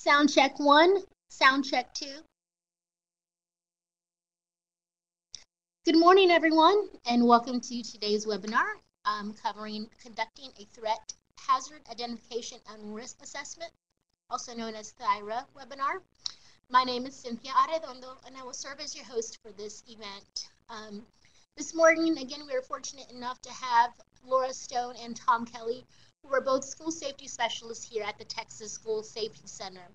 Sound check one, sound check two. Good morning, everyone, and welcome to today's webinar covering conducting a threat hazard identification and risk assessment, also known as THIRA webinar. My name is Cynthia Arredondo, and I will serve as your host for this event. This morning, again, we are fortunate enough to have Laura Stone and Tom Kelly, who are both school safety specialists here at the Texas School Safety Center.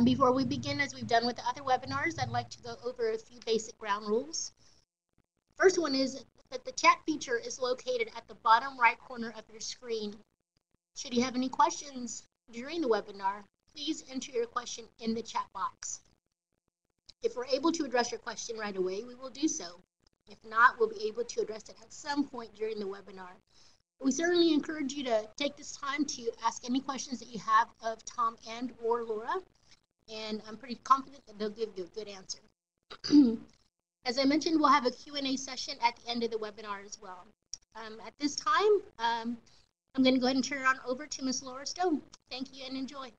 Before we begin, as we've done with the other webinars, I'd like to go over a few basic ground rules. First one is that the chat feature is located at the bottom right corner of your screen. Should you have any questions during the webinar, please enter your question in the chat box. If we're able to address your question right away, we will do so. If not, we'll be able to address it at some point during the webinar. We certainly encourage you to take this time to ask any questions that you have of Tom and or Laura, and I'm pretty confident that they'll give you a good answer. As I mentioned, we'll have a Q&A session at the end of the webinar as well. At this time, I'm going to go ahead and turn it on over to Ms. Laura Stone. Thank you and enjoy.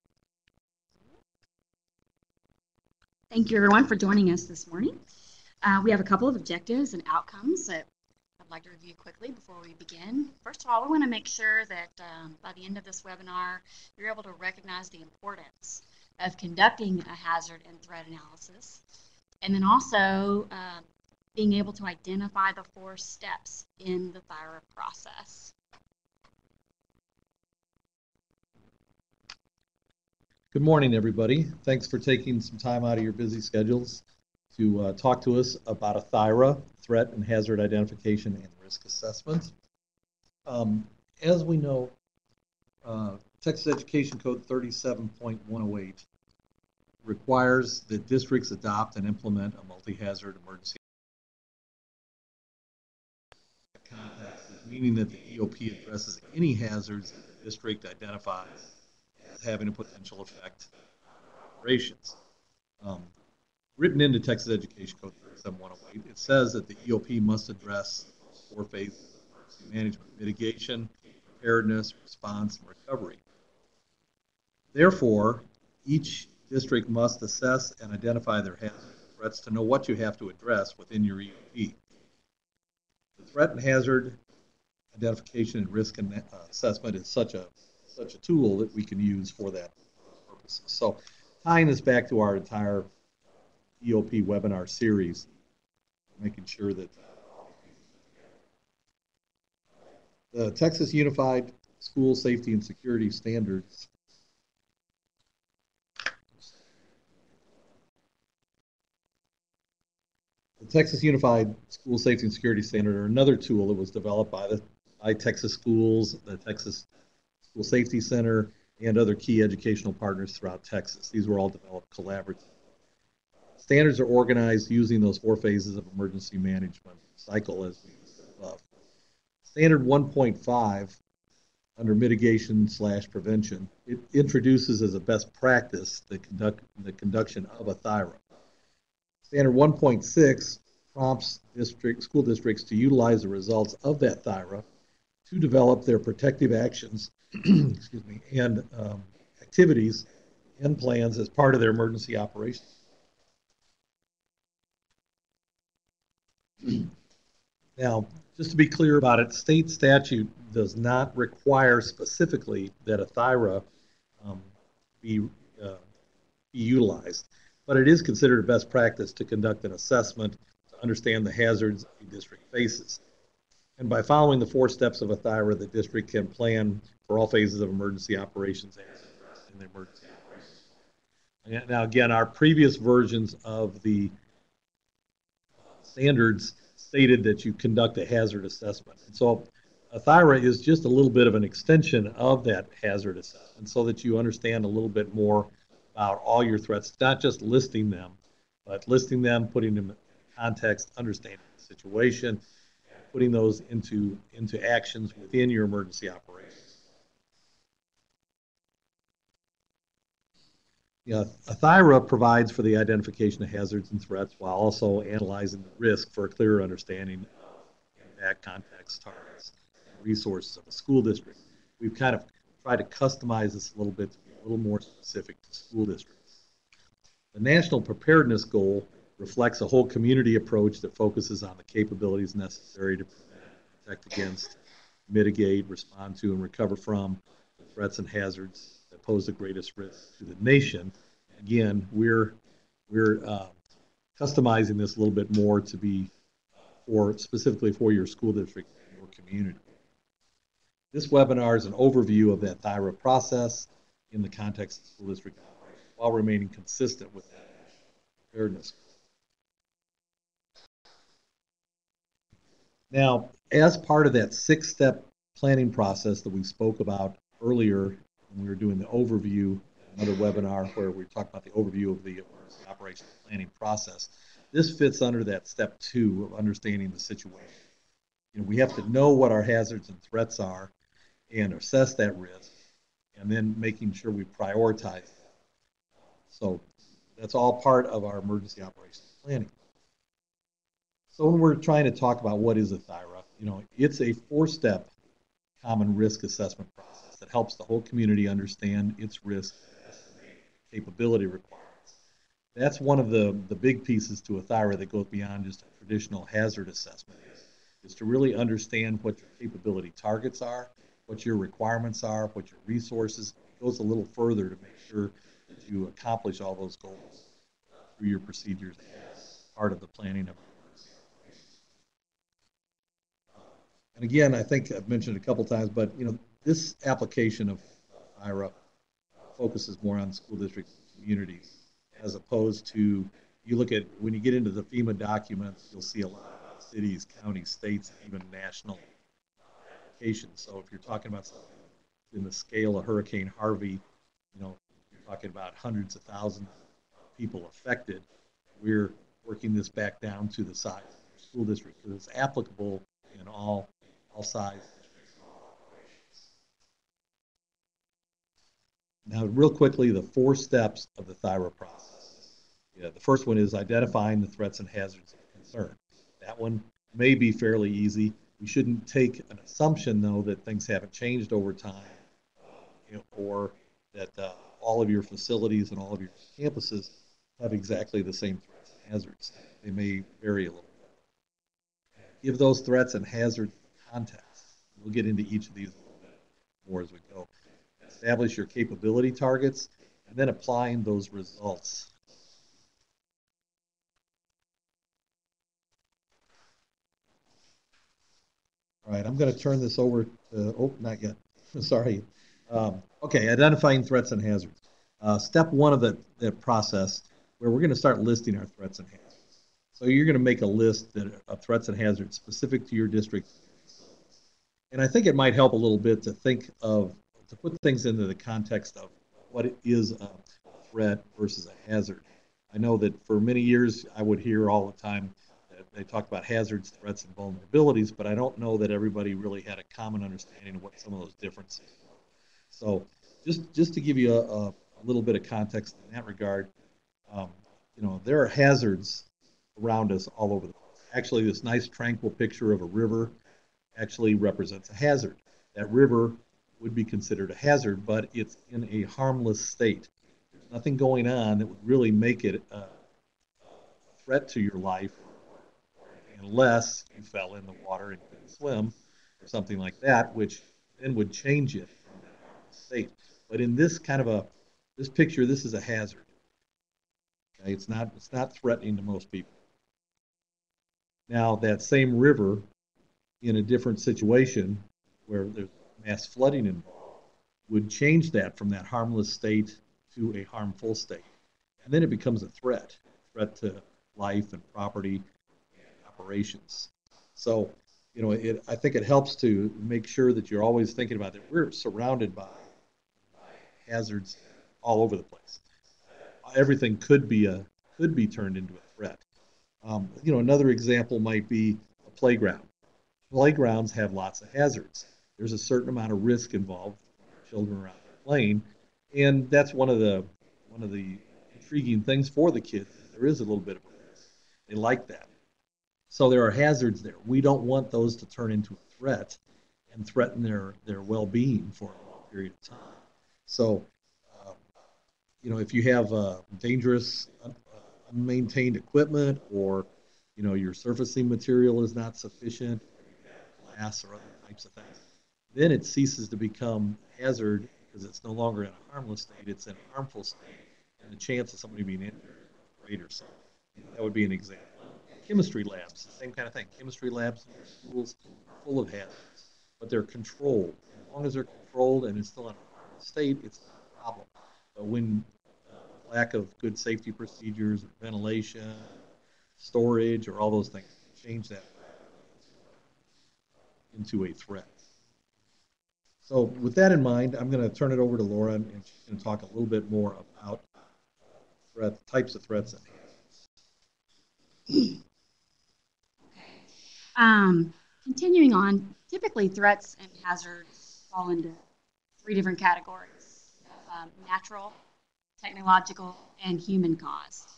Thank you, everyone, for joining us this morning. We have a couple of objectives and outcomes that I'd like to review quickly before we begin. First of all, we want to make sure that by the end of this webinar, you're able to recognize the importance of conducting a hazard and threat analysis, and then also being able to identify the 4 steps in the THIRA process. Good morning, everybody. Thanks for taking some time out of your busy schedules to talk to us about a THIRA, threat and hazard identification and risk assessment. As we know, Texas Education Code 37.108 requires that districts adopt and implement a multi-hazard emergency context, meaning that the EOP addresses any hazards that the district identifies as having a potential effect on operations. Written into Texas Education Code 37.108, it says that the EOP must address 4 phases of emergency management: mitigation, preparedness, response, and recovery. Therefore, each district must assess and identify their hazards and threats to know what you have to address within your EOP. The threat and hazard identification and risk assessment is such a tool that we can use for that purpose. So, tying this back to our entire EOP webinar series, making sure that the Texas Unified School Safety and Security Standards the Texas Unified School Safety and Security Standard are another tool that was developed by Texas schools, the Texas School Safety Center, and other key educational partners throughout Texas. These were all developed collaboratively. Standards are organized using those 4 phases of emergency management cycle as we discussed above. Standard 1.5 under mitigation/prevention, it introduces as a best practice the conduction of a THIRA. Standard 1.6 prompts school districts to utilize the results of that THIRA to develop their protective actions excuse me, and activities and plans as part of their emergency operations. Now, just to be clear about it, state statute does not require specifically that a THIRA be utilized, but it is considered a best practice to conduct an assessment to understand the hazards a district faces. And by following the 4 steps of a THIRA, the district can plan for all phases of emergency operations as addressed in the emergency operations. Now, again, our previous versions of the standards stated that you conduct a hazard assessment. And so a THIRA is just a little bit of an extension of that hazard assessment so that you understand a little bit more about all your threats, not just listing them, but listing them, putting them in context, understanding the situation, putting those into actions within your emergency operations. A THIRA provides for the identification of hazards and threats while also analyzing the risk for a clearer understanding of impact, context, targets, and resources of a school district. We've kind of tried to customize this a little bit to be a little more specific to school districts. The National Preparedness Goal reflects a whole community approach that focuses on the capabilities necessary to protect against, mitigate, respond to, and recover from the threats and hazards that pose the greatest risk to the nation. Again, we're customizing this a little bit more to be specifically for your school district or community. This webinar is an overview of that THIRA process in the context of school district while remaining consistent with that preparedness. Now, as part of that 6-step planning process that we spoke about earlier when we were doing the overview, another webinar where we talked about the overview of the operational planning process, this fits under that step 2 of understanding the situation. We have to know what our hazards and threats are and assess that risk, and then making sure we prioritize that. So that's all part of our emergency operations planning. So when we're trying to talk about what is a THIRA, it's a 4-step common risk assessment process that helps the whole community understand its risk capability requirements. That's one of the big pieces to a THIRA that goes beyond just a traditional hazard assessment, is to really understand what your capability targets are, what your requirements are, what your resources. It goes a little further to make sure that you accomplish all those goals through your procedures as part of the planning of. And again, I think I've mentioned it a couple times, but this application of THIRA focuses more on school district communities, as opposed to, you look at, when you get into the FEMA documents, you'll see a lot about cities, counties, states, and even national applications. So if you're talking about something in the scale of Hurricane Harvey, you're talking about hundreds of thousands of people affected. We're working this back down to the size of your school district, because it's applicable in all size districts and all operations. Now, real quickly, the 4 steps of the THIRA process. The first one is identifying the threats and hazards of concern. That one may be fairly easy. We shouldn't take an assumption, though, that things haven't changed over time, or that all of your facilities and all of your campuses have exactly the same threats and hazards. They may vary a little bit. Give those threats and hazards context. We'll get into each of these a little bit more as we go. Establish your capability targets, and then applying those results. All right, I'm going to turn this over to, not yet, sorry. Okay, identifying threats and hazards. Step 1 of the process, where we're going to start listing our threats and hazards. So you're going to make a list of threats and hazards specific to your district. And I think it might help a little bit to put things into the context of what is a threat versus a hazard. I know that for many years I would hear all the time that they talk about hazards, threats, and vulnerabilities, but I don't know that everybody really had a common understanding of what some of those differences were. So just to give you a little bit of context in that regard, there are hazards around us all over the place. Actually, this nice tranquil picture of a river actually represents a hazard. That river would be considered a hazard, but it's in a harmless state. There's nothing going on that would really make it a threat to your life, unless you fell in the water and couldn't swim or something like that, which then would change it from that harmless state. But in this this picture, this is a hazard. Okay, it's not threatening to most people. Now, that same river, in a different situation where there's mass flooding involved, would change that from that harmless state to a harmful state. And then it becomes a threat to life and property and operations. So, I think it helps to make sure that you're always thinking about that we're surrounded by hazards all over the place. Everything could be turned into a threat. Another example might be a playground. Playgrounds have lots of hazards. There's a certain amount of risk involved for children around there playing, and that's one of the intriguing things for the kids. There is a little bit of a risk. They like that. So there are hazards there. We don't want those to turn into a threat and threaten their well-being for a long period of time. So if you have dangerous, unmaintained equipment, or your surfacing material is not sufficient, glass or other types of things, then it ceases to become hazard because it's no longer in a harmless state, it's in a harmful state, and the chance of somebody being injured is greater. So that would be an example. Chemistry labs, the same kind of thing. Chemistry labs in schools are full of hazards, but they're controlled. As long as they're controlled and it's still in a harmless state, it's not a problem. But when lack of good safety procedures, ventilation, storage, or all those things change that into a threat. So with that in mind, I'm going to turn it over to Laura, and she's going to talk a little bit more about types of threats. Continuing on, typically threats and hazards fall into three different categories: natural, technological, and human caused.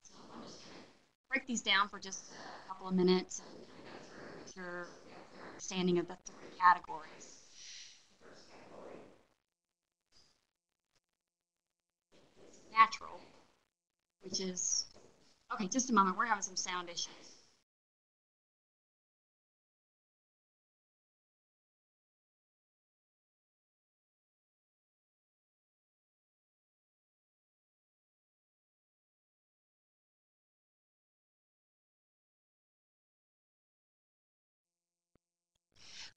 So I'll just break these down for just a couple of minutes and get your understanding of the three categories. Natural, which is, okay, just a moment, we're having some sound issues.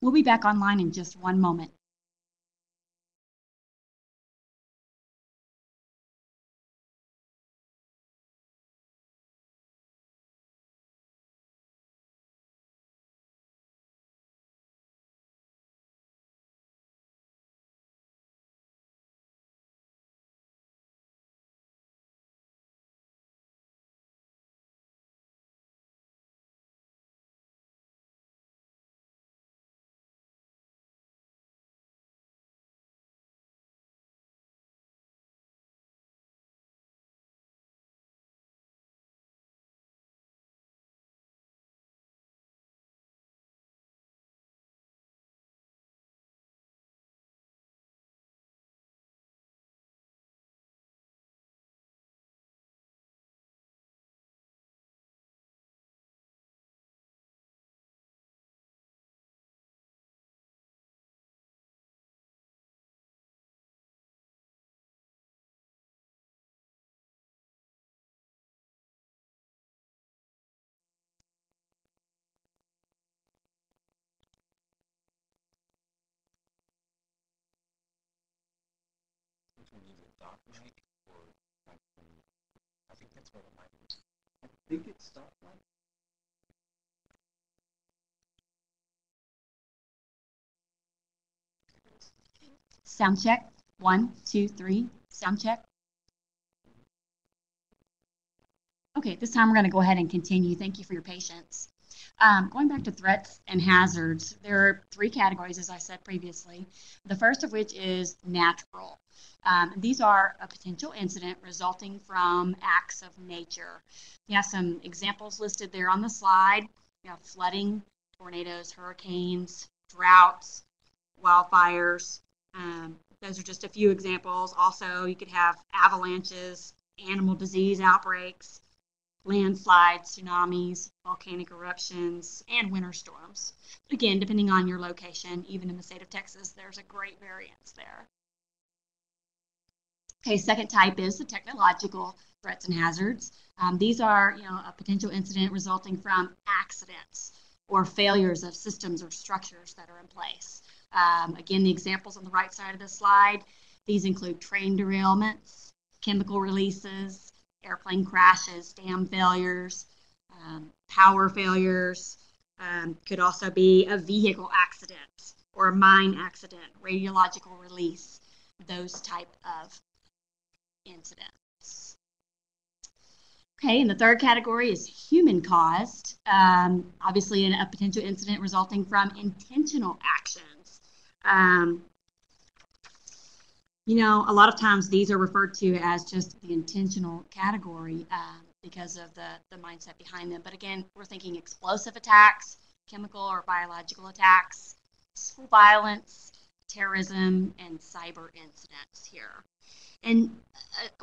We'll be back online in just one moment. I think that's what it might be. I think it's stopped. Sound check. 1, 2, 3. Sound check. Okay, this time we're going to go ahead and continue. Thank you for your patience. Going back to threats and hazards, there are three categories, as I said previously. The first of which is natural. These are a potential incident resulting from acts of nature. You have some examples listed there on the slide. You have flooding, tornadoes, hurricanes, droughts, wildfires. Those are just a few examples. Also, you could have avalanches, animal disease outbreaks, landslides, tsunamis, volcanic eruptions, and winter storms. Again, depending on your location, even in the state of Texas, there's a great variance there. Okay, second type is the technological threats and hazards. These are, a potential incident resulting from accidents or failures of systems or structures that are in place. Again, the examples on the right side of the slide, these include train derailments, chemical releases, airplane crashes, dam failures, power failures, could also be a vehicle accident or a mine accident, radiological release, those type of incidents. Okay, and the third category is human caused, obviously a potential incident resulting from intentional actions. A lot of times these are referred to as just the intentional category because of the mindset behind them. But again, we're thinking explosive attacks, chemical or biological attacks, physical violence, terrorism, and cyber incidents here. And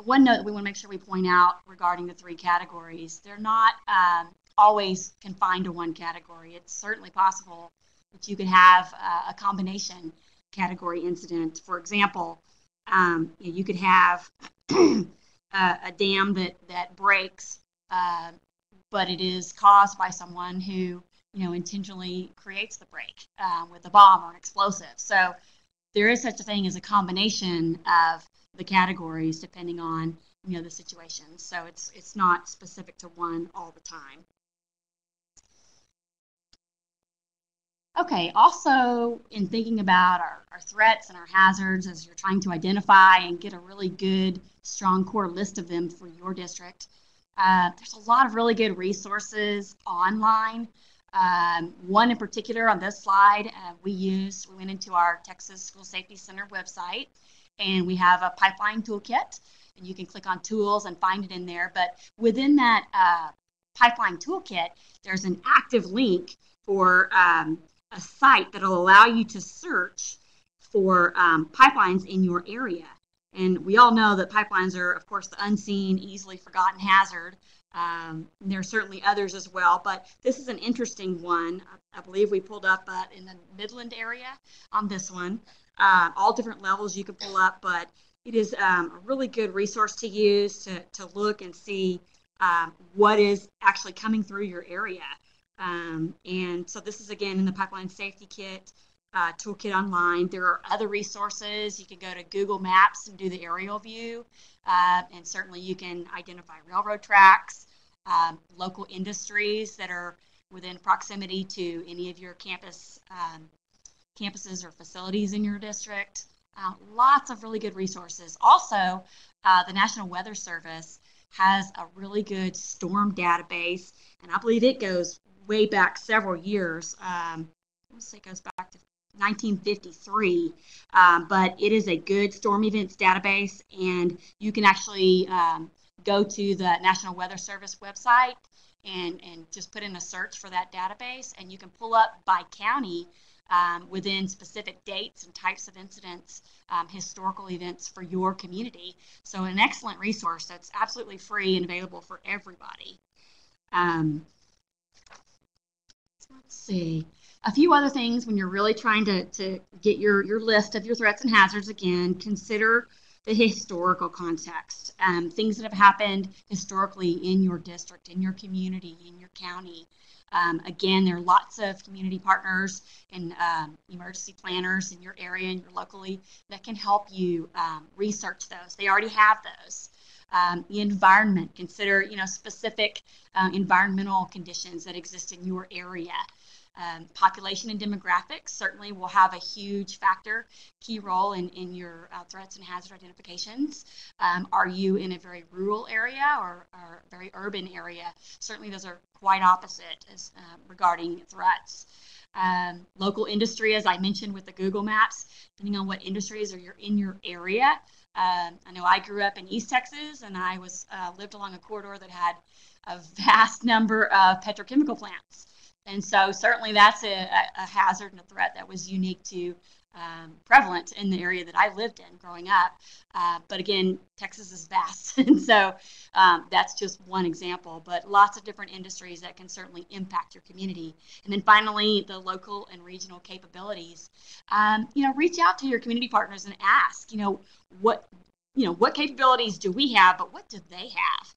one note that we want to make sure we point out regarding the three categories, they're not always confined to one category. It's certainly possible that you could have a combination category incident. For example, you could have a dam that breaks, but it is caused by someone who intentionally creates the break with a bomb or an explosive. So there is such a thing as a combination of the categories depending on the situation. So it's not specific to one all the time. Okay, also in thinking about our threats and our hazards as you're trying to identify and get a really good, strong core list of them for your district, there's a lot of really good resources online. One in particular on this slide we went into our Texas School Safety Center website, and we have a pipeline toolkit, and you can click on tools and find it in there. But within that pipeline toolkit, there's an active link for a site that will allow you to search for pipelines in your area. And we all know that pipelines are, of course, the unseen, easily forgotten hazard. There are certainly others as well, but this is an interesting one. I believe we pulled up in the Midland area on this one. All different levels you can pull up, but it is a really good resource to use to look and see what is actually coming through your area. And so this is, again, in the Pipeline Safety Kit toolkit online. There are other resources. You can go to Google Maps and do the aerial view, and certainly you can identify railroad tracks, local industries that are within proximity to any of your campuses or facilities in your district. Lots of really good resources. Also, the National Weather Service has a really good storm database, and I believe it goes way back several years. Let's say it goes back to 1953, but it is a good storm events database, and you can actually go to the National Weather Service website and just put in a search for that database, and you can pull up by county within specific dates and types of incidents, historical events for your community. So an excellent resource that's absolutely free and available for everybody. Let's see. A few other things when you're really trying to get your list of your threats and hazards. Again, consider the historical context, things that have happened historically in your district, in your community, in your county. Again, there are lots of community partners and emergency planners in your area and your locally that can help you research those. They already have those. The environment, consider specific environmental conditions that exist in your area. Population and demographics certainly will have a huge factor, key role in your threats and hazard identifications. Are you in a very rural area or a very urban area? Certainly those are quite opposite as regarding threats. Local industry, as I mentioned with the Google Maps, depending on what industries are in your area. I know I grew up in East Texas, and I lived along a corridor that had a vast number of petrochemical plants. And so certainly that's a hazard and a threat that was unique to prevalent in the area that I lived in growing up. But again, Texas is vast, and so that's just one example, but lots of different industries that can certainly impact your community. And then finally, the local and regional capabilities. Reach out to your community partners and ask, what capabilities do we have, but what do they have?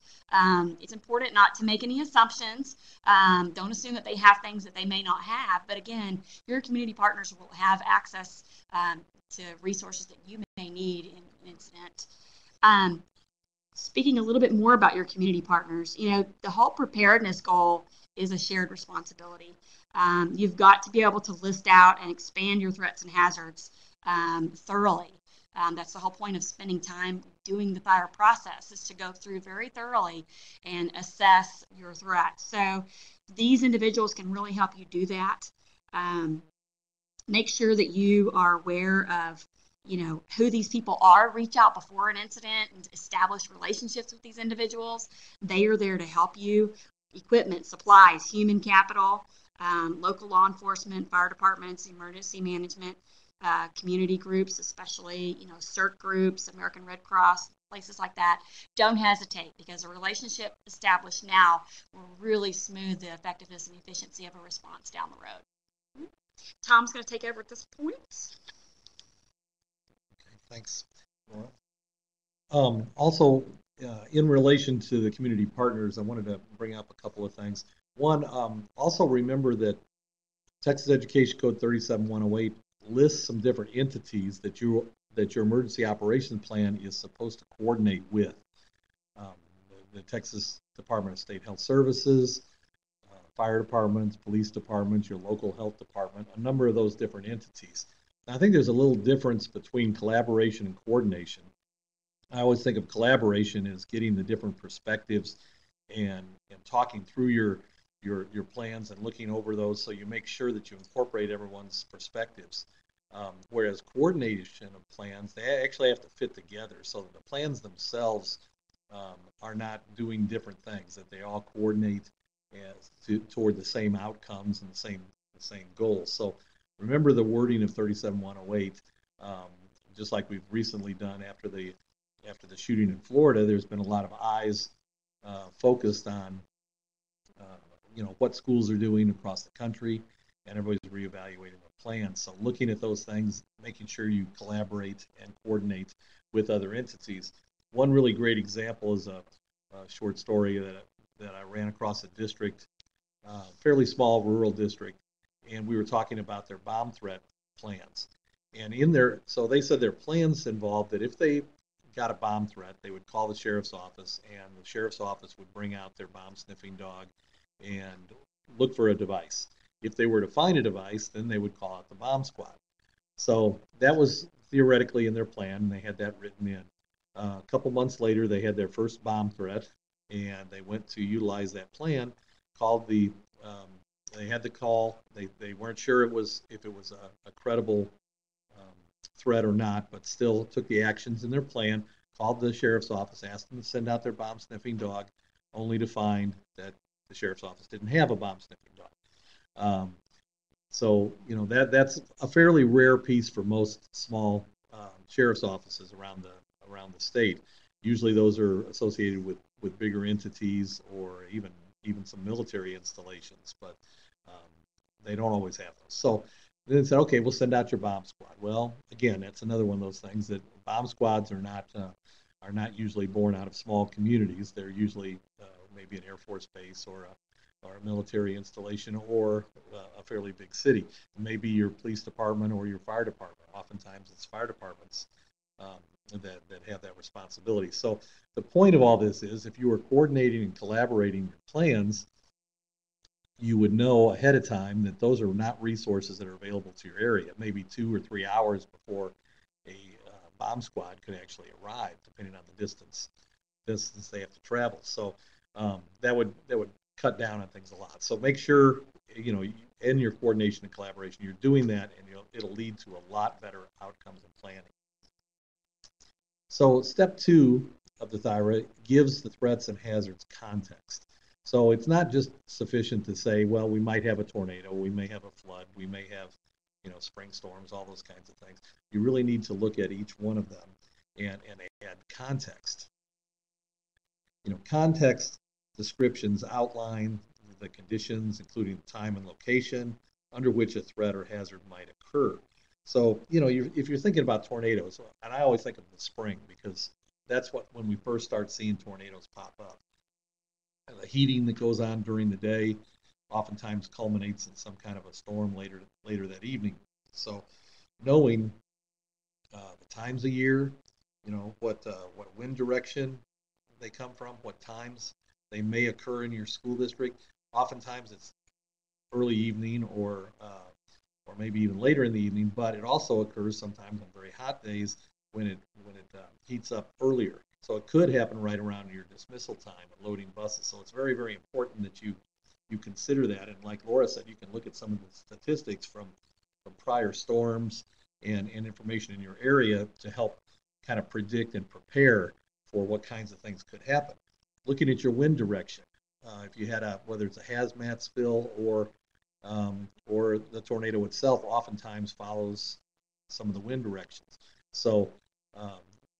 It's important not to make any assumptions. Don't assume that they have things that they may not have. But again, your community partners will have access to resources that you may need in an incident. Speaking a little bit more about your community partners, the whole preparedness goal is a shared responsibility. You've got to be able to list out and expand your threats and hazards thoroughly. That's the whole point of spending time doing the THIRA process, is to go through very thoroughly and assess your threat. So these individuals can really help you do that. Make sure that you are aware of who these people are. Reach out before an incident and establish relationships with these individuals. They are there to help you. Equipment, supplies, human capital, local law enforcement, fire departments, emergency management. community groups, especially, CERT groups, American Red Cross, places like that, don't hesitate, because a relationship established now will really smooth the effectiveness and efficiency of a response down the road. Tom's going to take over at this point. Okay, thanks, Laura. Also, in relation to the community partners, I wanted to bring up a couple of things. One, also remember that Texas Education Code 37108 lists some different entities that your emergency operations plan is supposed to coordinate with. The Texas Department of State Health Services, fire departments, police departments, your local health department, a number of those different entities. Now, I think there's a little difference between collaboration and coordination. I always think of collaboration as getting the different perspectives and talking through your plans and looking over those, so you make sure that you incorporate everyone's perspectives. Whereas coordination of plans, they actually have to fit together, so that the plans themselves are not doing different things, that they all coordinate toward the same outcomes and the same goals. So remember the wording of 37108. Just like we've recently done after the shooting in Florida, there's been a lot of eyes focused on what schools are doing across the country, and everybody's reevaluating the plans. So looking at those things, making sure you collaborate and coordinate with other entities. One really great example is a short story that I ran across a district, fairly small rural district, and we were talking about their bomb threat plans. And so they said their plans involved that if they got a bomb threat, they would call the sheriff's office, and the sheriff's office would bring out their bomb sniffing dog and look for a device. If they were to find a device, then they would call out the bomb squad. So that was theoretically in their plan, and they had that written in. A couple months later, they had their first bomb threat, and they went to utilize that plan. They had the call. They weren't sure if it was a credible threat or not, but still took the actions in their plan, called the sheriff's office, asked them to send out their bomb sniffing dog, only to find that the sheriff's office didn't have a bomb sniffing dog. So that's a fairly rare piece for most small sheriff's offices around the state. Usually those are associated with bigger entities or even some military installations, but they don't always have those. So then they said, okay, we'll send out your bomb squad. Well, again, that's another one of those things, that bomb squads are not usually born out of small communities. They're usually maybe an Air Force base or a military installation or a fairly big city. Maybe your police department or your fire department. Oftentimes it's fire departments that have that responsibility. So the point of all this is, if you are coordinating and collaborating your plans, you would know ahead of time that those are not resources that are available to your area. Maybe 2 or 3 hours before a bomb squad could actually arrive, depending on the distance they have to travel. So that would cut down on things a lot. So make sure in your coordination and collaboration, you're doing that, and it'll lead to a lot better outcomes in planning. So step 2 of the THIRA gives the threats and hazards context. So it's not just sufficient to say, well, we might have a tornado, we may have a flood, we may have spring storms, all those kinds of things. You really need to look at each one of them and add context. Context descriptions outline the conditions, including time and location, under which a threat or hazard might occur. So, if you're thinking about tornadoes, and I always think of the spring, because that's when we first start seeing tornadoes pop up. And the heating that goes on during the day oftentimes culminates in some kind of a storm later that evening. So knowing the times of year, what wind direction they come from, what times they may occur in your school district. Oftentimes it's early evening or maybe even later in the evening, but it also occurs sometimes on very hot days when it heats up earlier. So it could happen right around your dismissal time and loading buses. So it's very, very important that you consider that. And like Laura said, you can look at some of the statistics from prior storms and information in your area to help kind of predict and prepare for what kinds of things could happen. Looking at your wind direction, if you had whether it's a hazmat spill or the tornado itself, oftentimes follows some of the wind directions. So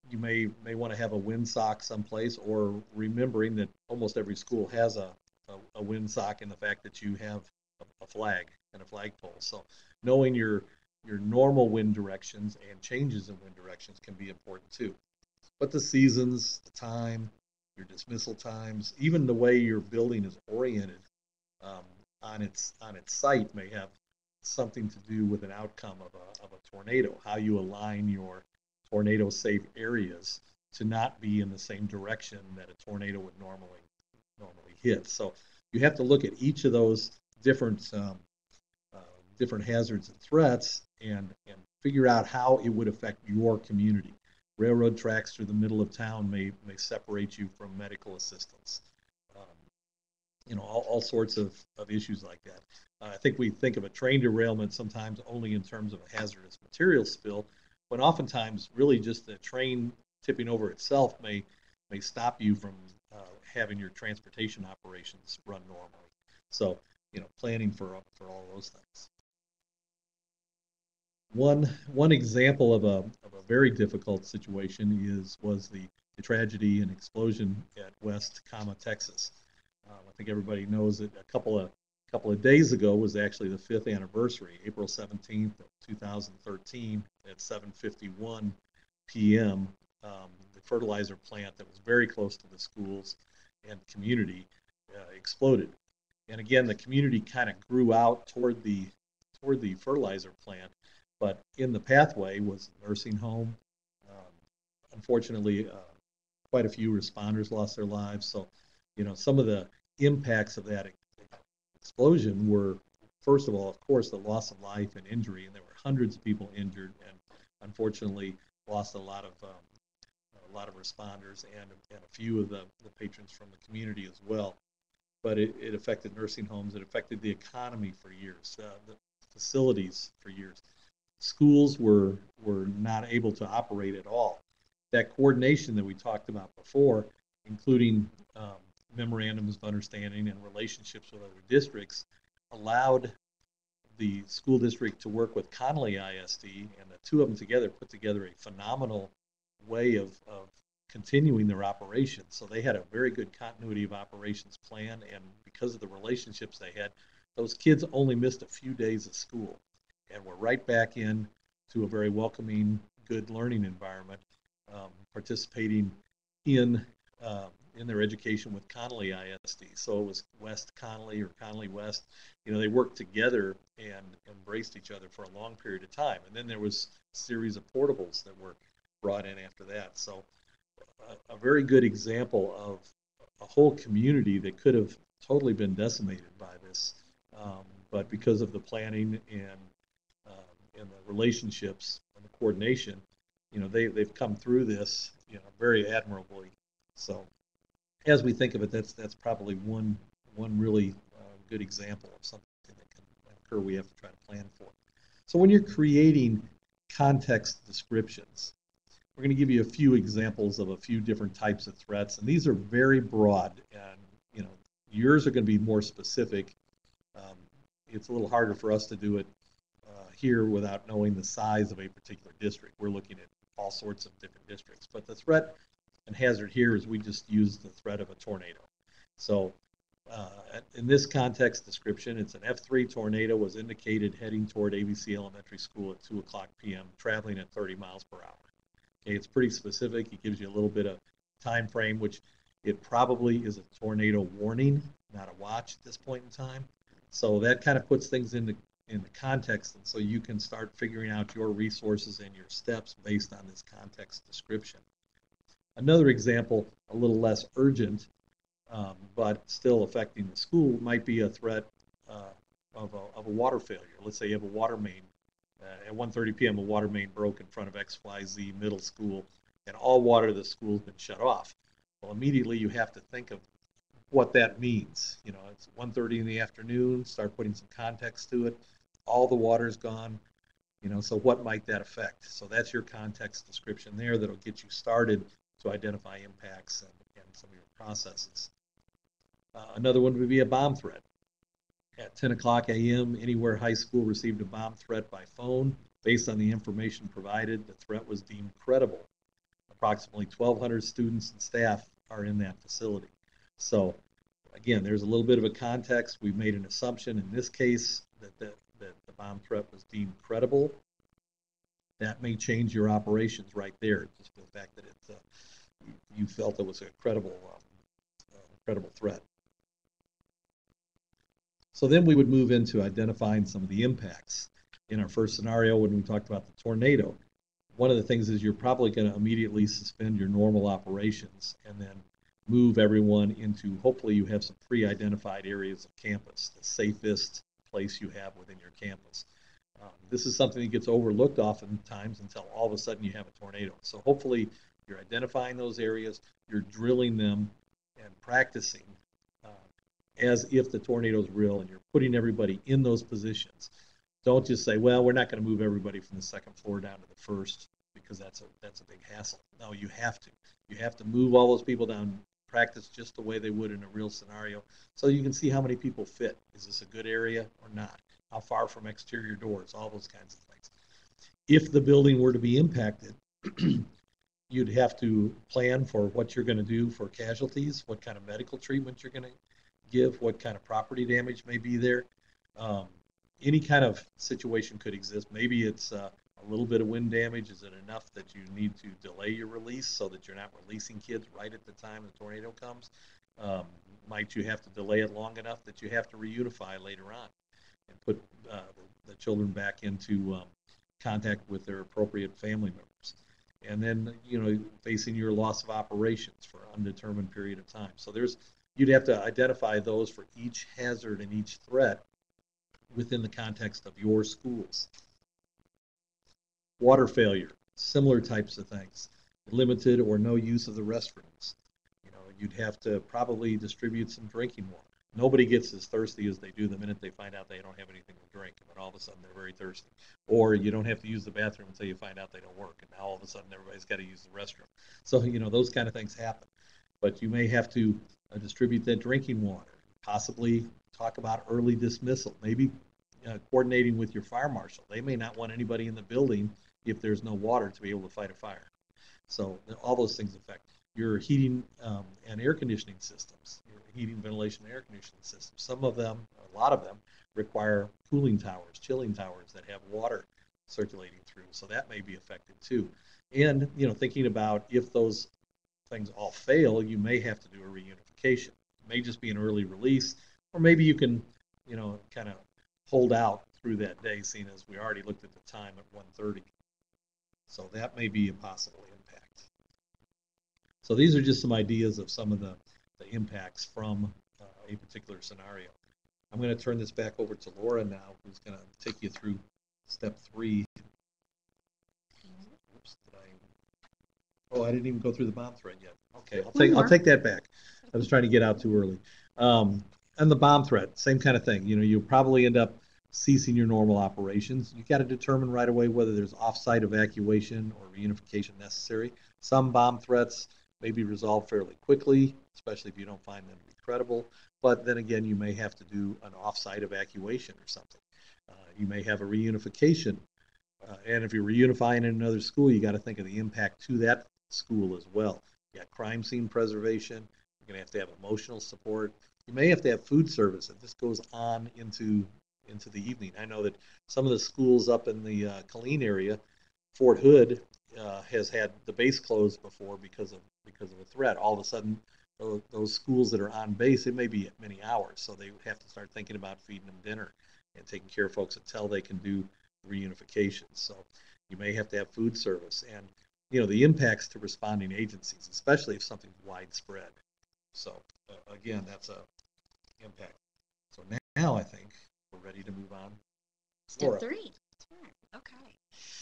you may want to have a windsock someplace, or remembering that almost every school has a windsock, and the fact that you have a flag and a flagpole. So knowing your normal wind directions and changes in wind directions can be important too. But the seasons, the time, your dismissal times, even the way your building is oriented on its site may have something to do with an outcome of a tornado. How you align your tornado safe areas to not be in the same direction that a tornado would normally hit. So you have to look at each of those different different hazards and threats and figure out how it would affect your community. Railroad tracks through the middle of town may separate you from medical assistance. All sorts of issues like that. I think we think of a train derailment sometimes only in terms of a hazardous material spill, when oftentimes really just the train tipping over itself may stop you from having your transportation operations run normally. So, planning for all those things. One example of a very difficult situation was the tragedy and explosion at West, Texas. I think everybody knows that a couple of days ago was actually the 5th anniversary, April 17th of 2013 at 7:51 p.m. The fertilizer plant that was very close to the schools and community exploded. And again, the community kind of grew out toward the fertilizer plant, but in the pathway was a nursing home. Unfortunately, quite a few responders lost their lives. So, some of the impacts of that explosion were, first of all, of course, the loss of life and injury, and there were hundreds of people injured, and unfortunately lost a lot of responders and a few of the patrons from the community as well. But it affected nursing homes. It affected the economy for years, the facilities for years. Schools were not able to operate at all. That coordination that we talked about before, including memorandums of understanding and relationships with other districts, allowed the school district to work with Connolly ISD, and the two of them together put together a phenomenal way of continuing their operations. So they had a very good continuity of operations plan, and because of the relationships they had, those kids only missed a few days of school and were right back in to a very welcoming, good learning environment, participating in their education with Connolly ISD. So it was West Connolly or Connolly West. They worked together and embraced each other for a long period of time. And then there was a series of portables that were brought in after that. So a very good example of a whole community that could have totally been decimated by this. But because of the planning and the relationships and the coordination, they've come through this, very admirably. So as we think of it, that's probably one really good example of something that can occur we have to try to plan for. So when you're creating context descriptions, we're going to give you a few examples of a few different types of threats, and these are very broad, and yours are going to be more specific. It's a little harder for us to do it here without knowing the size of a particular district. We're looking at all sorts of different districts, but the threat and hazard here is we just use the threat of a tornado. So in this context description, it's an F3 tornado was indicated heading toward ABC Elementary School at 2:00 p.m., traveling at 30 miles per hour. Okay, it's pretty specific. It gives you a little bit of time frame, which it probably is a tornado warning, not a watch at this point in time. So that kind of puts things in the context, and so you can start figuring out your resources and your steps based on this context description. Another example, a little less urgent, but still affecting the school, might be a threat of a water failure. Let's say you have a water main. At 1:30 p.m., a water main broke in front of XYZ Middle School, and all water to the school has been shut off. Well, immediately you have to think of what that means. It's 1:30 in the afternoon, start putting some context to it. All the water's gone, so what might that affect? So that's your context description there that'll get you started to identify impacts and some of your processes. Another one would be a bomb threat. At 10:00 a.m., Anywhere High School received a bomb threat by phone. Based on the information provided, the threat was deemed credible. Approximately 1,200 students and staff are in that facility. So again, there's a little bit of a context. We've made an assumption in this case that the bomb threat was deemed credible. That may change your operations right there, just for the fact that you felt it was a credible threat. So then we would move into identifying some of the impacts. In our first scenario, when we talked about the tornado, one of the things is you're probably going to immediately suspend your normal operations and then move everyone into, hopefully you have some pre-identified areas of campus, the safest place you have within your campus. This is something that gets overlooked oftentimes until all of a sudden you have a tornado. So hopefully you're identifying those areas, you're drilling them and practicing as if the tornado is real, and you're putting everybody in those positions. Don't just say, well, we're not going to move everybody from the second floor down to the first because that's a big hassle. No, you have to. You have to move all those people down, practice just the way they would in a real scenario so you can see how many people fit. Is this a good area or not? How far from exterior doors? All those kinds of things. If the building were to be impacted, you'd have to plan for what you're going to do for casualties, what kind of medical treatment you're going to give, what kind of property damage may be there. Any kind of situation could exist. Maybe it's a little bit of wind damage. Is it enough that you need to delay your release so that you're not releasing kids right at the time the tornado comes? Might you have to delay it long enough that you have to reunify later on and put the children back into contact with their appropriate family members? And then, facing your loss of operations for an undetermined period of time. So you'd have to identify those for each hazard and each threat within the context of your schools. Water failure, similar types of things. Limited or no use of the restrooms. You'd have to probably distribute some drinking water. Nobody gets as thirsty as they do the minute they find out they don't have anything to drink, and then all of a sudden they're very thirsty. Or you don't have to use the bathroom until you find out they don't work, and now all of a sudden everybody's got to use the restroom. So, those kind of things happen. But you may have to distribute that drinking water, possibly talk about early dismissal, maybe coordinating with your fire marshal. They may not want anybody in the building if there's no water to be able to fight a fire. So all those things affect your heating and air conditioning systems, your heating, ventilation, and air conditioning systems. Some of them, a lot of them, require cooling towers, chilling towers that have water circulating through. So that may be affected too. And, thinking about if those things all fail, you may have to do a reunification. It may just be an early release, or maybe you can, kind of hold out through that day, seeing as we already looked at the time at 1:30. So that may be a possible impact. So these are just some ideas of some of the impacts from a particular scenario. I'm going to turn this back over to Laura now, who's going to take you through step 3. Oops, I didn't even go through the bomb threat yet. Okay, I'll take that back. I was trying to get out too early. And the bomb threat, same kind of thing. You'll probably end up ceasing your normal operations. You got to determine right away whether there's off-site evacuation or reunification necessary. Some bomb threats may be resolved fairly quickly, especially if you don't find them to be credible. But then again, you may have to do an off-site evacuation or something. You may have a reunification. And if you're reunifying in another school, you got to think of the impact to that school as well. You got crime scene preservation. You're going to have emotional support. You may have to have food service if this goes on into the evening. I know that some of the schools up in the Killeen area, Fort Hood, has had the base closed before because of a threat. All of a sudden, those schools that are on base, it may be many hours, so they have to start thinking about feeding them dinner and taking care of folks until they can do reunification. So you may have to have food service, and the impacts to responding agencies, especially if something's widespread. So again, that's a impact. So now I think we're ready to move on. Step Laura. 3. That's right. Okay.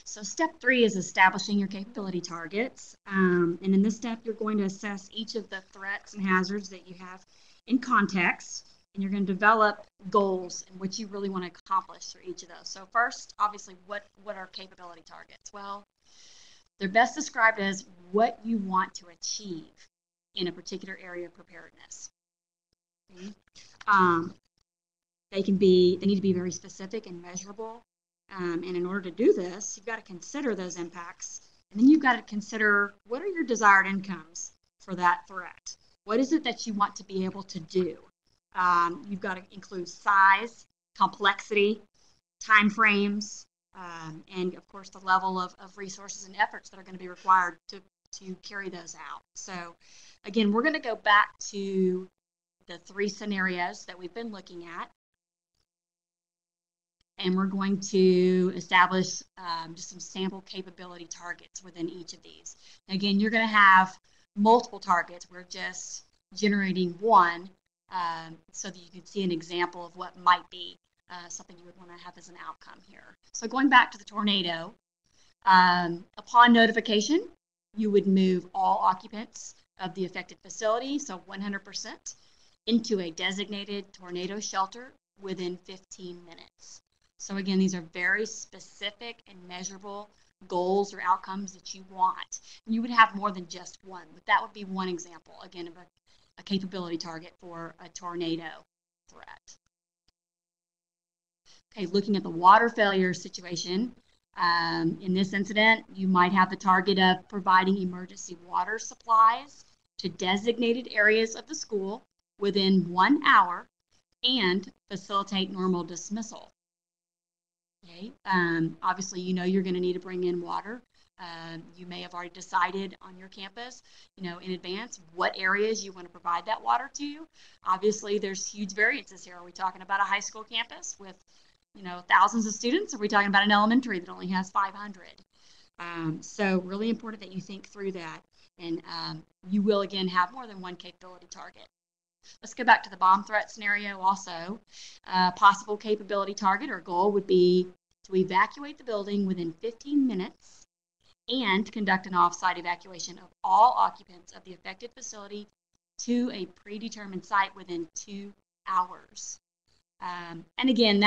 So step 3 is establishing your capability targets. And in this step, you're going to assess each of the threats and hazards that you have in context, and you're going to develop goals in which you really want to accomplish through each of those. So first, obviously, what are capability targets? Well, they're best described as what you want to achieve in a particular area of preparedness. Okay? They need to be very specific and measurable. And in order to do this, you've got to consider those impacts. And then you've got to consider, what are your desired outcomes for that threat? What is it that you want to be able to do? You've got to include size, complexity, time frames, and of course the level of resources and efforts that are going to be required to carry those out. So again, we're going to go back to the 3 scenarios that we've been looking at, and we're going to establish just some sample capability targets within each of these. Again, you're going to have multiple targets. We're just generating one so that you can see an example of what might be something you would want to have as an outcome here. So going back to the tornado, upon notification, you would move all occupants of the affected facility, so 100%, into a designated tornado shelter within 15 minutes. So again, these are very specific and measurable goals or outcomes that you want. You would have more than just one, but that would be one example, again, of a capability target for a tornado threat. Okay, looking at the water failure situation, in this incident, you might have the target of providing emergency water supplies to designated areas of the school within 1 hour and facilitate normal dismissal. Okay, obviously, you know you're going to need to bring in water. You may have already decided on your campus, in advance what areas you want to provide that water to. Obviously, there's huge variances here. Are we talking about a high school campus with thousands of students? Or are we talking about an elementary that only has 500? So really important that you think through that, and you will again have more than one capability target. Let's go back to the bomb threat scenario also. Possible capability target or goal would be to evacuate the building within 15 minutes and conduct an off-site evacuation of all occupants of the affected facility to a predetermined site within 2 hours. And again,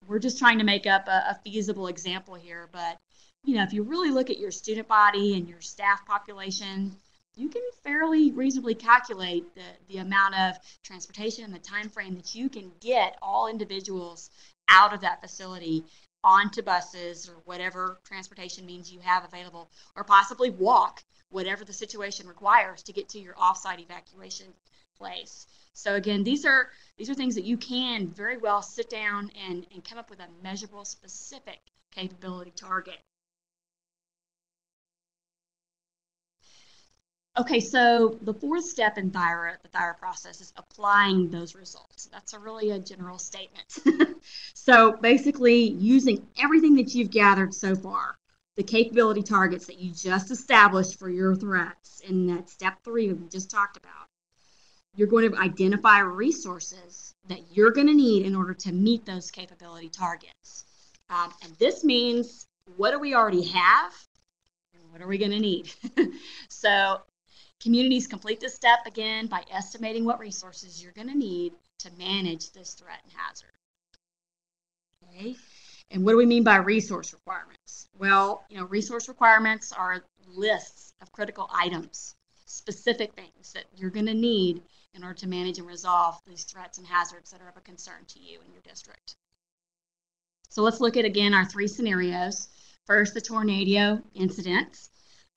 we're just trying to make up a feasible example here, but if you really look at your student body and your staff population, you can fairly reasonably calculate the amount of transportation and the time frame that you can get all individuals out of that facility onto buses or whatever transportation means you have available, or possibly walk, whatever the situation requires to get to your off-site evacuation place. So again, these are things that you can very well sit down and come up with a measurable, specific capability target. Okay, so the 4th step in THIRA, the THIRA process, is applying those results. That's really a general statement. So basically, using everything that you've gathered so far, the capability targets that you just established for your threats in that step 3 that we just talked about, you're going to identify resources that you're going to need in order to meet those capability targets. And this means, what do we already have? And what are we going to need? So communities complete this step again by estimating what resources you're going to need to manage this threat and hazard. Okay, and what do we mean by resource requirements? Well, resource requirements are lists of critical items, specific things that you're going to need in order to manage and resolve these threats and hazards that are of a concern to you and your district. So let's look at, again, our 3 scenarios. First, the tornado incidents.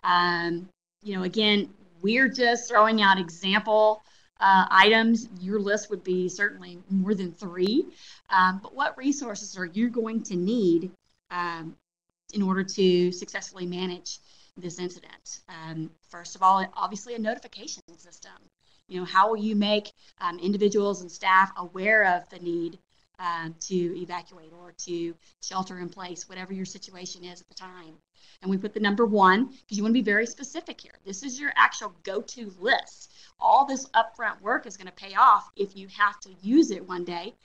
Again, we're just throwing out example items. Your list would be certainly more than 3. But what resources are you going to need in order to successfully manage this incident? First of all, obviously a notification system. How will you make individuals and staff aware of the need to evacuate or to shelter in place, whatever your situation is at the time? And we put the number 1 because you want to be very specific here. This is your actual go-to list. All this upfront work is going to pay off if you have to use it one day.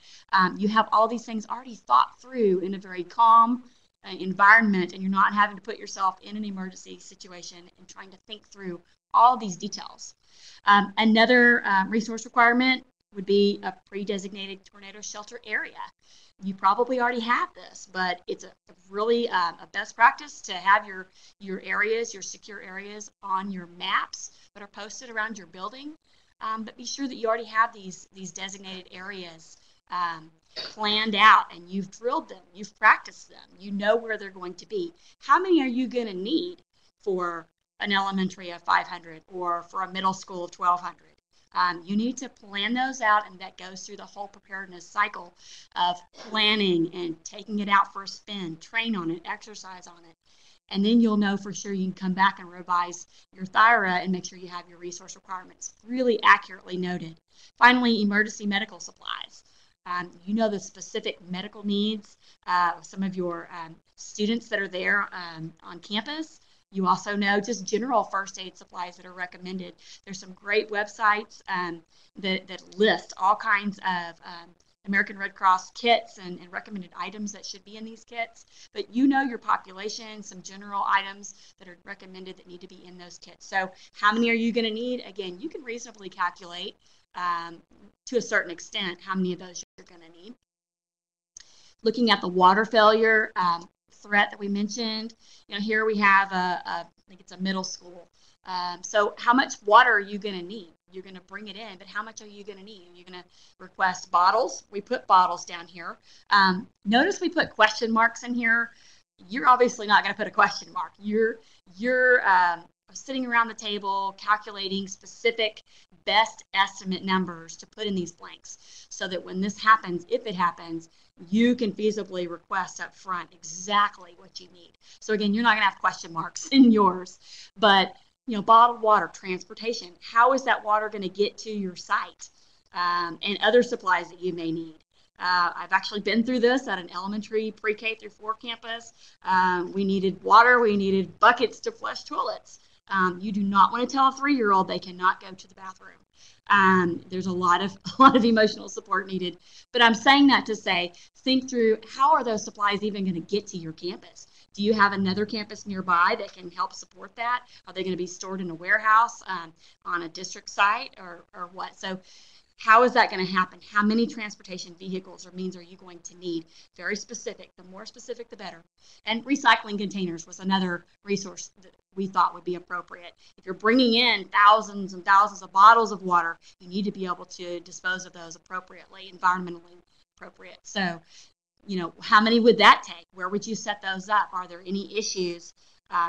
You have all these things already thought through in a very calm environment, and you're not having to put yourself in an emergency situation and trying to think through all these details. Another resource requirement would be a pre-designated tornado shelter area. You probably already have this, but it's a really a best practice to have your areas, your secure areas, on your maps that are posted around your building. But be sure that you already have these designated areas. planned out and you've drilled them, you've practiced them, you know where they're going to be. How many are you going to need for an elementary of 500 or for a middle school of 1200? You need to plan those out, and that goes through the whole preparedness cycle of planning and taking it out for a spin, train on it, exercise on it. And then you'll know for sure you can come back and revise your THIRA and make sure you have your resource requirements really accurately noted. Finally, emergency medical supplies. You know the specific medical needs of some of your students that are there on campus. You also know just general first aid supplies that are recommended. There's some great websites that list all kinds of American Red Cross kits and recommended items that should be in these kits. But you know your population, some general items that are recommended that need to be in those kits. So how many are you going to need? Again, you can reasonably calculate to a certain extent how many of those you're going to need. Looking at the water failure threat that we mentioned, here we have I think it's a middle school. So how much water are you going to need? You're going to bring it in, but how much are you going to need? You're going to request bottles. We put bottles down here. Notice we put question marks in here. You're obviously not going to put a question mark. You're sitting around the table calculating specific best estimate numbers to put in these blanks so that when this happens, if it happens, you can feasibly request up front exactly what you need. So again, you're not going to have question marks in yours, but bottled water, transportation, how is that water going to get to your site, and other supplies that you may need. I've actually been through this at an elementary pre-K through 4 campus. We needed water, we needed buckets to flush toilets. You do not want to tell a 3-year-old they cannot go to the bathroom. There's a lot of emotional support needed. But I'm saying that to say, think through, how are those supplies even going to get to your campus? Do you have another campus nearby that can help support that? Are they going to be stored in a warehouse on a district site or what? So how is that going to happen? How many transportation vehicles or means are you going to need? Very specific. The more specific, the better. And recycling containers was another resource that we thought would be appropriate. If you're bringing in thousands and thousands of bottles of water, you need to be able to dispose of those appropriately, environmentally appropriate. So, how many would that take? Where would you set those up? Are there any issues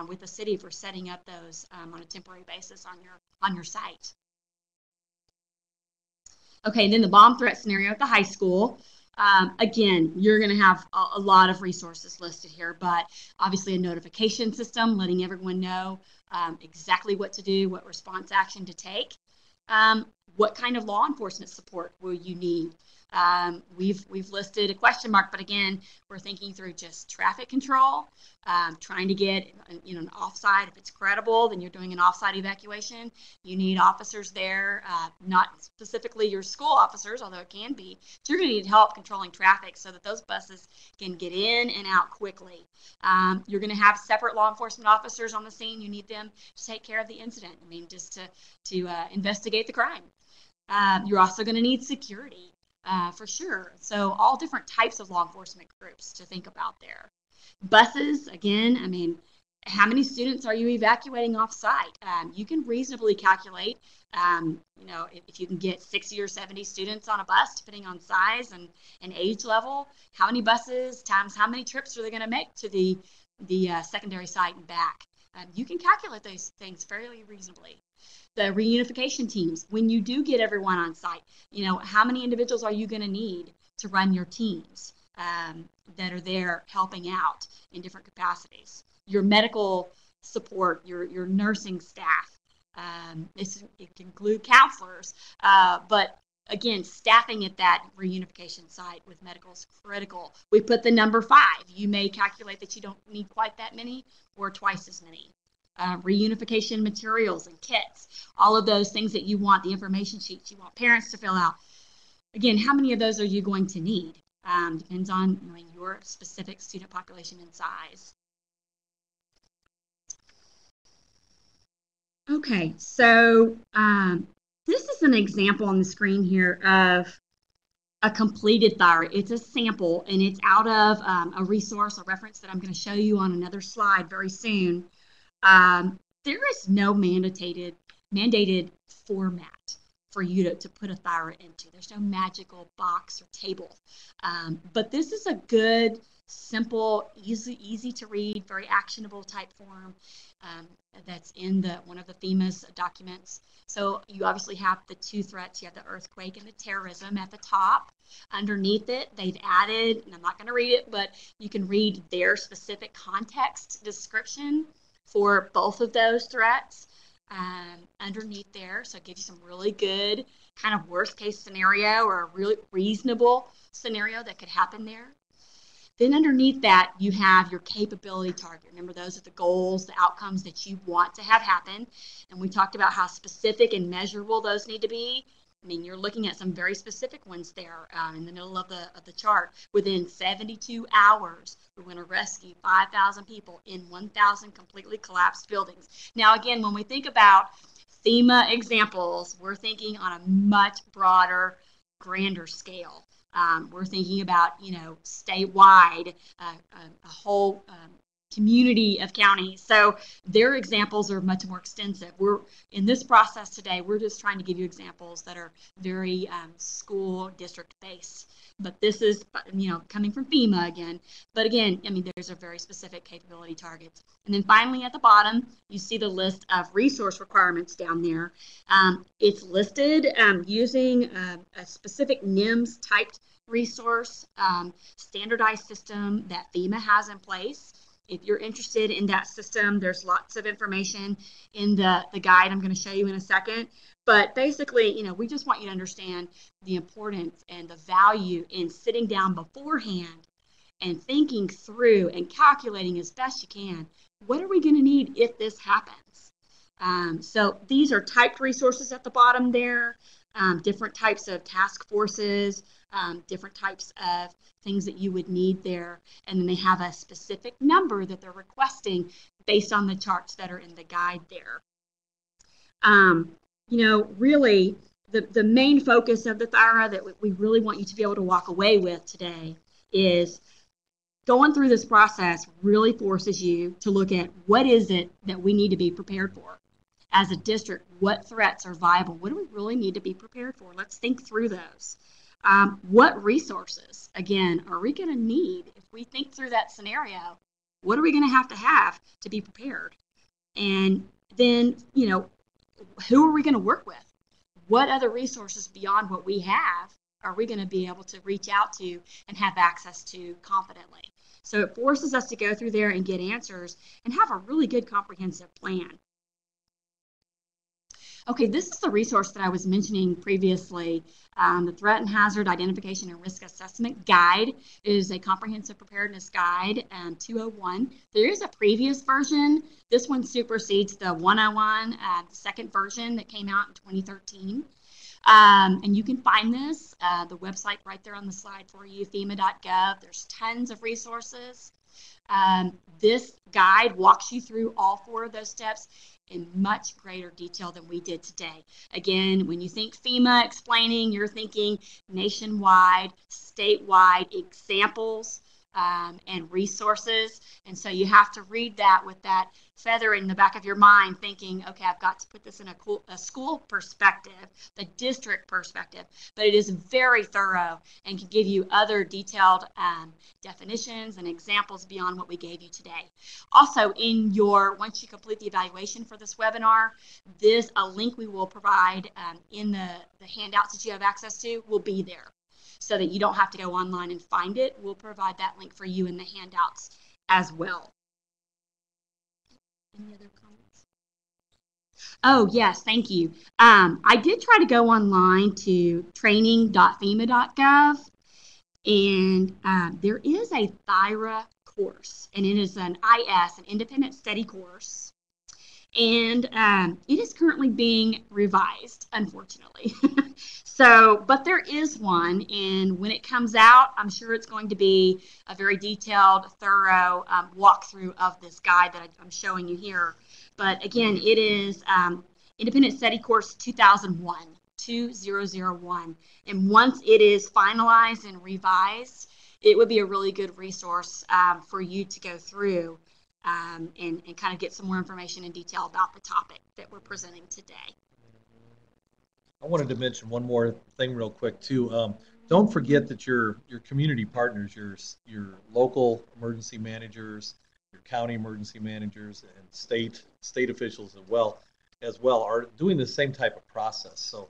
with the city for setting up those on a temporary basis on your site? Okay, and then the bomb threat scenario at the high school. Again, you're going to have a lot of resources listed here, but obviously a notification system, letting everyone know exactly what to do, what response action to take. What kind of law enforcement support will you need? We've listed a question mark, but again, we're thinking through just traffic control, trying to get an offsite. If it's credible, then you're doing an offsite evacuation. You need officers there, not specifically your school officers, although it can be. So you're going to need help controlling traffic so that those buses can get in and out quickly. You're going to have separate law enforcement officers on the scene. You need them to take care of the incident. Just to investigate the crime. You're also going to need security. For sure. So all different types of law enforcement groups to think about there. Buses, again, how many students are you evacuating off site? You can reasonably calculate, if you can get 60 or 70 students on a bus, depending on size and age level, how many buses times how many trips are they going to make to the secondary site and back? You can calculate those things fairly reasonably. The reunification teams, when you do get everyone on site, how many individuals are you going to need to run your teams that are there helping out in different capacities? Your medical support, your nursing staff, it can include counselors, but again, staffing at that reunification site with medical is critical. We put the number 5. You may calculate that you don't need quite that many or twice as many. Reunification materials and kits, all of those things that you want, the information sheets you want parents to fill out. Again, how many of those are you going to need? Depends on your specific student population and size. Okay, so this is an example on the screen here of a completed THIRA. It's a sample, and it's out of a resource, a reference that I'm going to show you on another slide very soon. There is no mandated format for you to put a THIRA into. There's no magical box or table. But this is a good, simple, easy to read, very actionable type form that's in one of the FEMA's documents. So you obviously have the two threats. You have the earthquake and the terrorism at the top. Underneath it, they've added, and I'm not going to read it, but you can read their specific context description for both of those threats underneath there. So it gives you some really good kind of worst case scenario or a really reasonable scenario that could happen there. Then underneath that, you have your capability target. Remember, those are the goals, the outcomes that you want to have happen. And we talked about how specific and measurable those need to be. I mean, you're looking at some very specific ones there in the middle of the chart. Within 72 hours, we're going to rescue 5,000 people in 1,000 completely collapsed buildings. Now, again, when we think about FEMA examples, we're thinking on a much broader, grander scale. We're thinking about, statewide, a whole community of counties. So their examples are much more extensive. We're in this process today, we're just trying to give you examples that are very school district based. But this is, coming from FEMA again. But again, I mean, there's a very specific capability targets. And then finally at the bottom, you see the list of resource requirements down there. It's listed using a specific NIMS typed resource standardized system that FEMA has in place. If you're interested in that system, there's lots of information in the guide I'm going to show you in a second. But basically, we just want you to understand the importance and the value in sitting down beforehand and thinking through and calculating as best you can, what are we going to need if this happens? So these are typed resources at the bottom there, different types of task forces, different types of things that you would need there. And then they have a specific number that they're requesting based on the charts that are in the guide there. Really, the main focus of the THIRA that we really want you to be able to walk away with today is going through this process really forces you to look at what is it that we need to be prepared for. As a district, what threats are viable? What do we really need to be prepared for? Let's think through those. What resources, again, are we going to need if we think through that scenario? What are we going to have to be prepared? And then, who are we going to work with? What other resources beyond what we have are we going to be able to reach out to and have access to confidently? So it forces us to go through there and get answers and have a really good comprehensive plan. Okay, this is the resource that I was mentioning previously. The Threat and Hazard Identification and Risk Assessment Guide is a comprehensive preparedness guide, 201. There is a previous version. This one supersedes the 101, the second version that came out in 2013. And you can find this, the website right there on the slide for you, FEMA.gov. There's tons of resources. This guide walks you through all four of those steps in much greater detail than we did today. Again, when you think FEMA explaining, you're thinking nationwide, statewide examples and resources. And so you have to read that with that feather in the back of your mind thinking, okay, I've got to put this in a school perspective, the district perspective. But it is very thorough and can give you other detailed definitions and examples beyond what we gave you today. Also, once you complete the evaluation for this webinar, a link we will provide in the handouts that you have access to will be there, so that you don't have to go online and find it. We'll provide that link for you in the handouts as well. Any other comments? Oh, yes, thank you. I did try to go online to training.fema.gov, and there is a THIRA course, and it is an independent study course. And it is currently being revised, unfortunately. But there is one, and when it comes out, I'm sure it's going to be a very detailed, thorough walkthrough of this guide that I'm showing you here. But again, it is Independent Study Course 2001, 2001. And once it is finalized and revised, it would be a really good resource for you to go through and kind of get some more information in detail about the topic that we're presenting today. I wanted to mention one more thing real quick too. Don't forget that your community partners, your local emergency managers, your county emergency managers, and state officials as well are doing the same type of process. So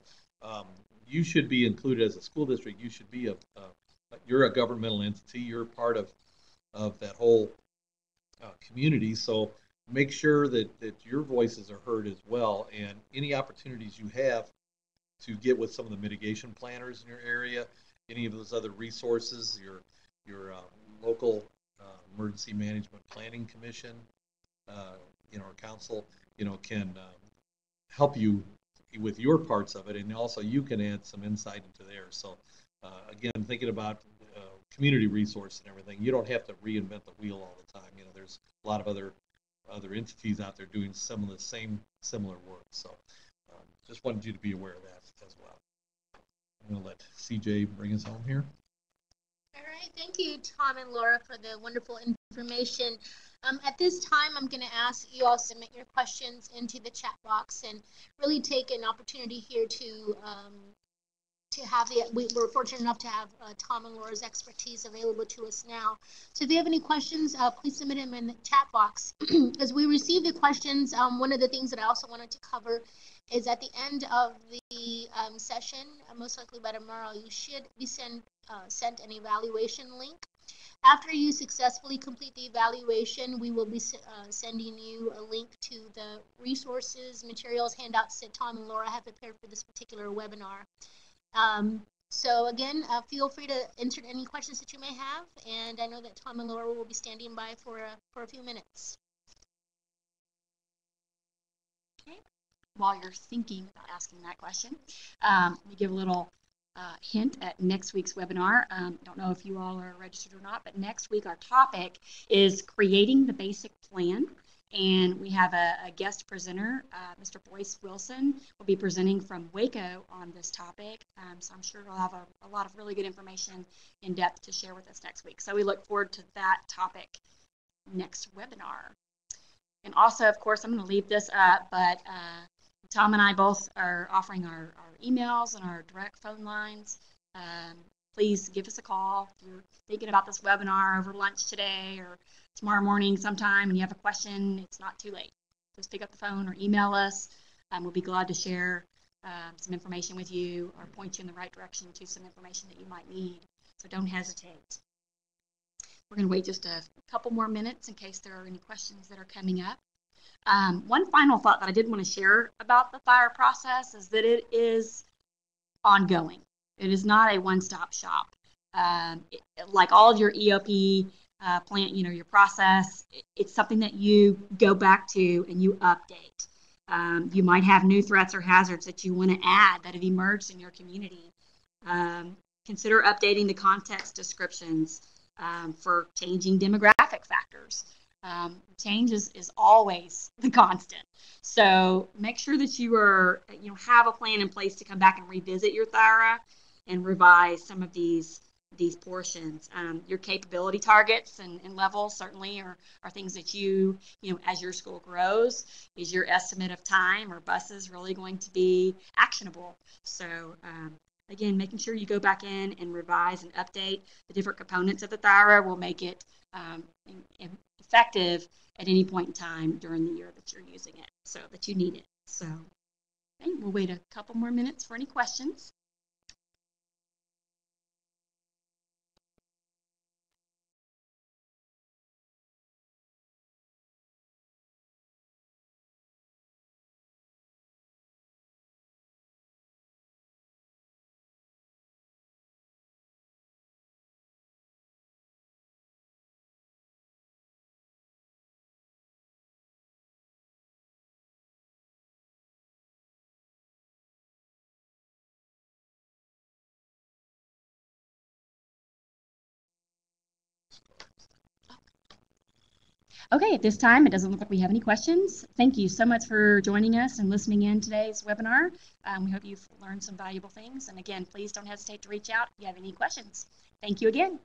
you should be included as a school district. You should be you're a governmental entity. You're part of that whole community. So make sure that your voices are heard as well, and any opportunities you have to get with some of the mitigation planners in your area, any of those other resources, your local emergency management planning commission, or council, can help you with your parts of it, and also you can add some insight into theirs. So again, thinking about community resource and everything, you don't have to reinvent the wheel all the time. There's a lot of other entities out there doing some of the same similar work. So just wanted you to be aware of that as well. I'm going to let CJ bring us home here. All right, thank you, Tom and Laura, for the wonderful information. At this time, I'm going to ask you all to submit your questions into the chat box and really take an opportunity here to have we're fortunate enough to have Tom and Laura's expertise available to us now. So if you have any questions, please submit them in the chat box. As we receive the questions, one of the things that I also wanted to cover is at the end of the session, most likely by tomorrow, you should be sent an evaluation link. After you successfully complete the evaluation, we will be sending you a link to the resources, materials, handouts that Tom and Laura have prepared for this particular webinar. So again, feel free to insert any questions that you may have, and I know that Tom and Laura will be standing by for a few minutes. Okay. While you're thinking about asking that question, let me give a little hint at next week's webinar. Don't know if you all are registered or not, but next week our topic is creating the basic plan. And we have a guest presenter, Mr. Boyce Wilson, will be presenting from Waco on this topic. So I'm sure he'll have a lot of really good information in depth to share with us next week. So we look forward to that topic next webinar. And also, of course, I'm going to leave this up, but Tom and I both are offering our emails and our direct phone lines. Please give us a call if you're thinking about this webinar over lunch today or tomorrow morning sometime and you have a question. It's not too late. Just pick up the phone or email us. We'll be glad to share some information with you or point you in the right direction to some information that you might need. So don't hesitate. We're going to wait just a couple more minutes in case there are any questions that are coming up. One final thought that I did want to share about the THIRA process is that it is ongoing. It is not a one-stop shop. Like all of your EOP plan, your process, it's something that you go back to and you update. You might have new threats or hazards that you want to add that have emerged in your community. Consider updating the context descriptions for changing demographic factors. Change is always the constant. So make sure that you have a plan in place to come back and revisit your THIRA and revise some of these portions. Your capability targets and levels certainly are things that you as your school grows. Is your estimate of time or buses really going to be actionable? So again, making sure you go back in and revise and update the different components of the THIRA will make it effective at any point in time during the year that you're using it, so that you need it. So okay, we'll wait a couple more minutes for any questions. Okay, at this time, it doesn't look like we have any questions. Thank you so much for joining us and listening in today's webinar. We hope you've learned some valuable things. And again, please don't hesitate to reach out if you have any questions. Thank you again.